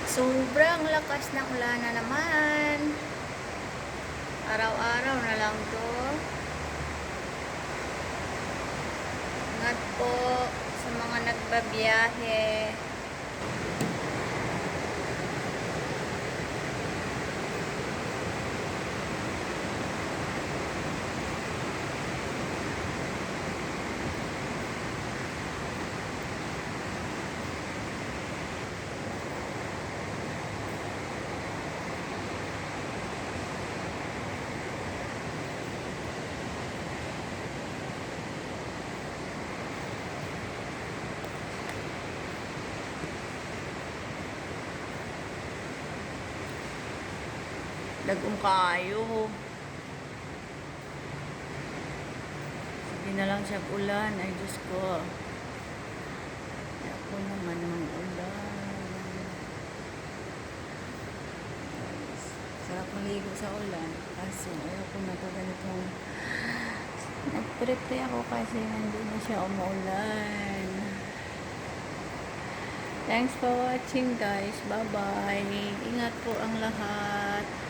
Sobrang lakas ng ulan na naman. Araw-araw na lang to. Ingat po sa mga nagbabiyahe. Dagong kayo. Sige na lang siya ulan. Ay, Diyos ko. Ako naman ng ulan. Sarap maligo sa ulan. Kaso, ayoko na ito ganitong nag-prepare ako kasi hindi na siya umuulan. Thanks for watching guys. Bye-bye. Ingat po ang lahat.